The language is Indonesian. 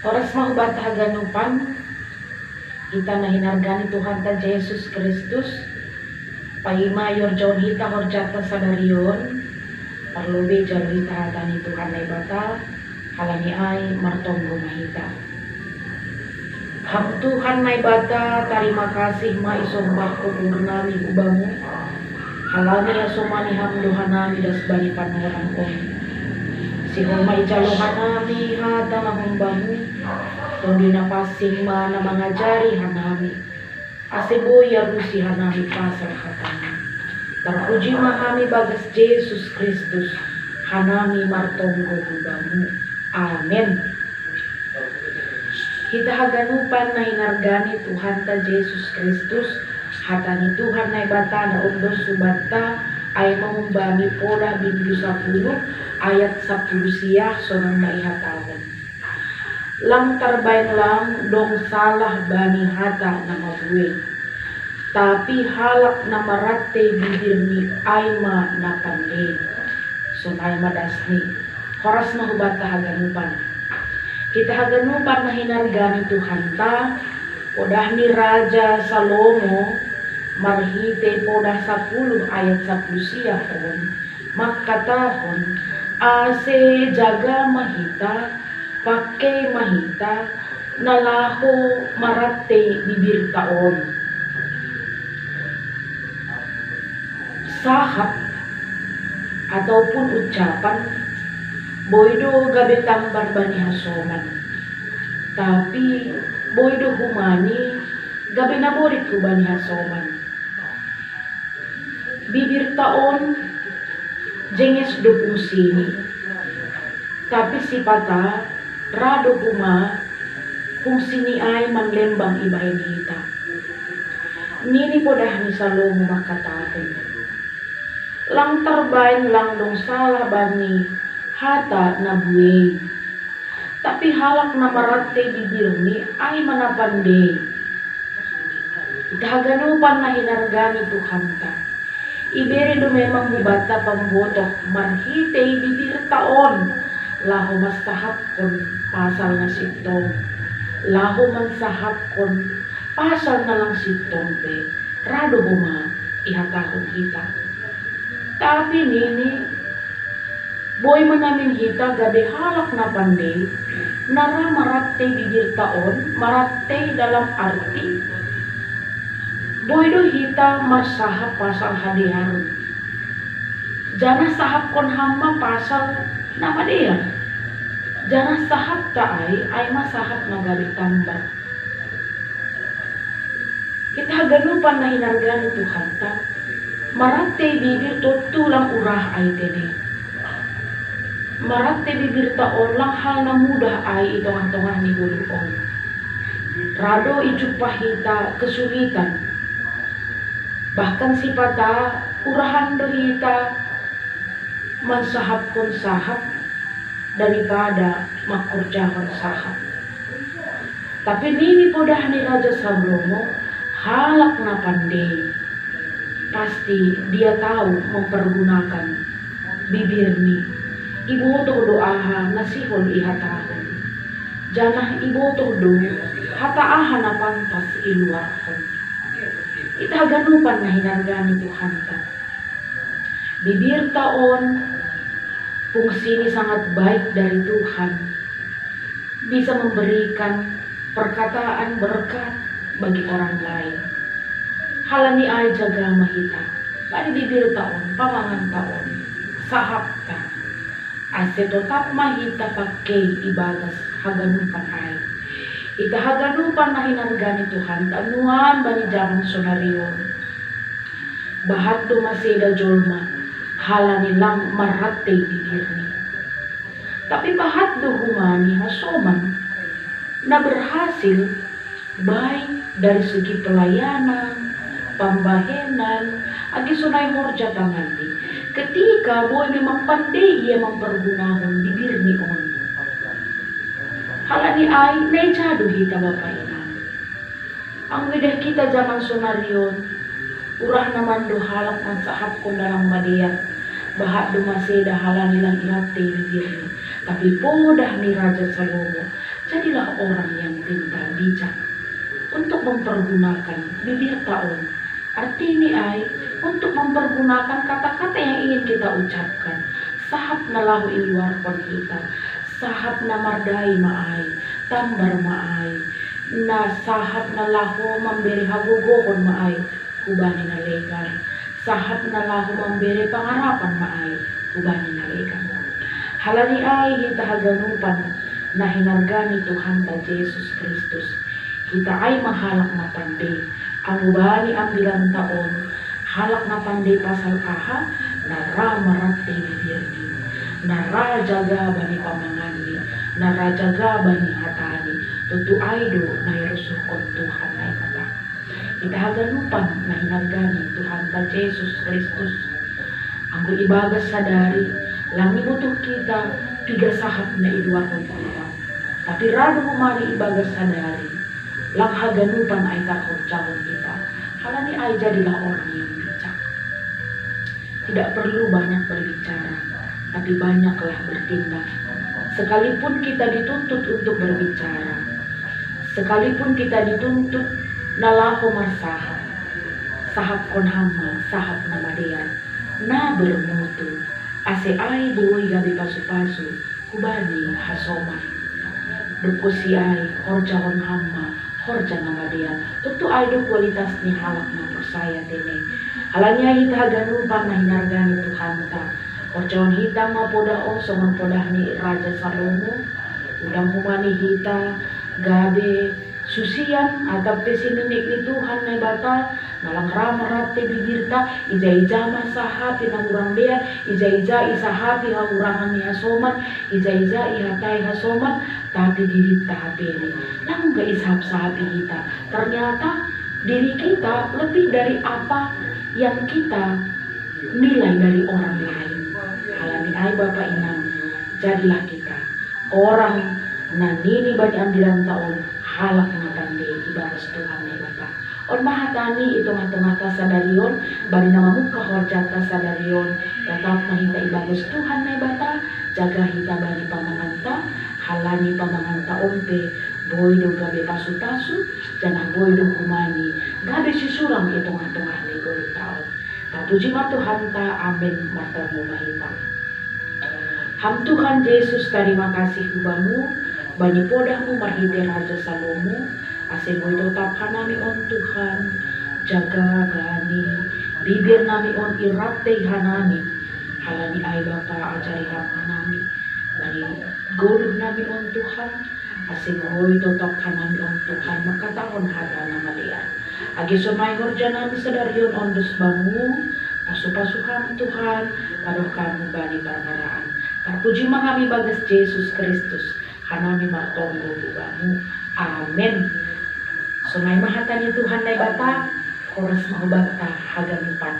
Oras mau ganupan kita nahinargani Tuhan ta Yesus Kristus paimayor John hita horjata sadarion parlobe jalita hatani Tuhan ay bata halani ay martonggo mahita. Ham Tuhan nay bata terima kasih ma isombah ko purnami ubamu halani asomani ham dohanami das bani panorang om si homa ijalohanami hata na humbamu kundi na pasing na mangajari hanami asiboya rusi hanami pasal hatami terpuji mahami bagas Yesus Kristus hanami martonggo hubamu amen. Kita haganupan na hinargani Tuhan ta Yesus Kristus hatani Tuhan na ibata na undos subata ay mangumbami pola bindu 10 ayat 10 siya sonang maihatawon. Lang tarbayan lang dong salah bani hata na mabuhay. Tapi halak na marate bibirni ay ma na pandey. So ay madasni. Horas mahubata haganupan. Kita haganupan na hinargani Tuhan ta. Podah ni Raja Salomo marhite podah 10 ayat 10 siya on. Magkatahon ase jaga mahita pakai mahita nalaho marate bibir taon sahap ataupun ucapan boydo gabetang barbani hasoman tapi boydo humani gabe naborit ko bani hasoman bibir taon jenges dupung sini tapi sipata rado huma kung sini ay manlembang ibahin hita nini podah ni Salomo makatapon lang tarbain lang dong salah bani hata na buhay tapi halak na marate bibir ni ay manapande itahaganupan na hinargani Tuhan ta iberi do memang bubata pambotok marhite bibir taon laho masahap kon pasal na sitong laho man sahap kon pasal na lang sitong pe rado huma ihatahon kita tapi nini boy manamin hita gabi halak na pandey nara marate bibir taon marate dalam arti boy do hita masahap pasal hadihan jana sahap kon hama pasal nama dia jana sahap taay ay masahap na gabi tambah kita ganupan na hinargani Tuhan ta marate bibir tulang urah ay tene marate bibir taon lang hal na mudah ay itong-tongah ni buluon rado ijupahita kesulitan bahkan sipata urahan dohita mansahap kon sahap daripada makurjahon sahap tapi nini podah ni Raja Salomo halak na pandey pasti dia tahu mempergunakan bibir ni iboto doaha nasihol ihatahon janah iboto do hataahan na pantas iluarhon kita ganupan na hinargani Tuhan ta bibir taon fungsi ini sangat baik dari Tuhan bisa memberikan perkataan berkat bagi orang lain halani ay jaga mahita bani bibir taon pamangan taon sahap ta ase tetap mahita pakai ibagas haganupan ay ita haganupan na hinargani Tuhan tanuan bani jaman sonarion bahat do maseda jolma halani lang marate bibirni tapi bahat do humani hasoman na berhasil baik dari segi pelayanan pambahenan agi sunay horja tangandi ketika boy memang pandai ia mempergunakan bibirni on halani ay nejado hita bapak ina ang widah kita zaman sonarion urah naman do halak man sahap ko dalam madiyan bahat do maseda halani lang irate bibirni tapi podah ni Raja Salomo Jadilah orang yang pintar bijak untuk mempergunakan bibir taon. Arti ini ay untuk mempergunakan kata-kata yang ingin kita ucapkan. Sahap na lahu iluarkon kita, sahap na mardai maay, tambar maay, na sahap na lahu memberi hagugohon maay, kubani na legal. Sahap na lahu memberi pangarapan maay, kubani na legal. Halani ay kita haganupan na hinargani Tuhan ta Jesus Kristus. Kita ay mahalak na pandai. Ang ubani ang bilang taon, halak na pandai pasal aha, naramarat bibirni, narajaga bani pamangani, narajaga bani hatani, tutu aido na irusukon Tuhan ay mata. Kita haganupan na hinargani Tuhan ta Jesus Kristus. Ang ibagas sadari, lang ibutuh kita, pigasahap na iduakon kita. Tapi rado kumari ibagas sadari, lang haganupan ay kakorjahon kita. Halani ay jadilah orang yang bijak. Tidak perlu banyak berbicara, tapi banyaklah bertindak. Sekalipun kita dituntut untuk berbicara, sekalipun kita dituntut nalaho marsahap, sahap konhama, sahap namadean, na bermutu, ase ay buoy gabi pasu-pasu, kubani hasoma. Dukusi ay horjahon hama, horja namadean. Tentu ay do kualitas ni halak na persaya tene. Halanya hita haganupan na hinargani Tuhan ta. Horjahon hita mapodaon songon podah ni Raja Salomo. Udang humani hita gabe susian atap pesininik ni Tuhan na bata nalang ramarat te bibirta ija-ija masahapi na urang bea ija-ija isahapi ha urangan ni hasoman ija-ija ihatai hasoman tapi diri tahapini lang ga ishap sahapi kita. Ternyata diri kita lebih dari apa yang kita nilai dari orang lain. Halani ay Bapak Inang, jadilah kita orang na nini bani ambilan taon halak na pandai ibaras Tuhan na Bapa. On mahatani itong atong sadarion, bari na mamuka horjata sadarion, tetap mahita ibaras Tuhan na Bapa, jaga hita bani pamanganta, halani pamanganta ompe, boy do gabi pasu-pasu, jangan boy do kumani, gabi sisurang itong atong ahli gulong taon. Kapuji ma Tuhan ta, amin matamo mahita. Ham Tuhan Yesus, terima kasih kubamu, bani podahmu marhide Raja Salomo, ase boy tetap hanami on Tuhan, jaga gani, bibir nami on irate hanami, halani ay Bapa ajari hanami, bani guluh nami on Tuhan, ase boy tetap hanami on Tuhan, makataon hada namalian. Agi sumay horja nami sadarion on dos bangu, pasu-pasuhan Tuhan, padoh kamu bani parmaraan. Terpuji kami bagas Yesus Kristus, hanami martonggo bubamu. Amin. Sumay mahatani Tuhan na Bapa, koras maubata haganupan.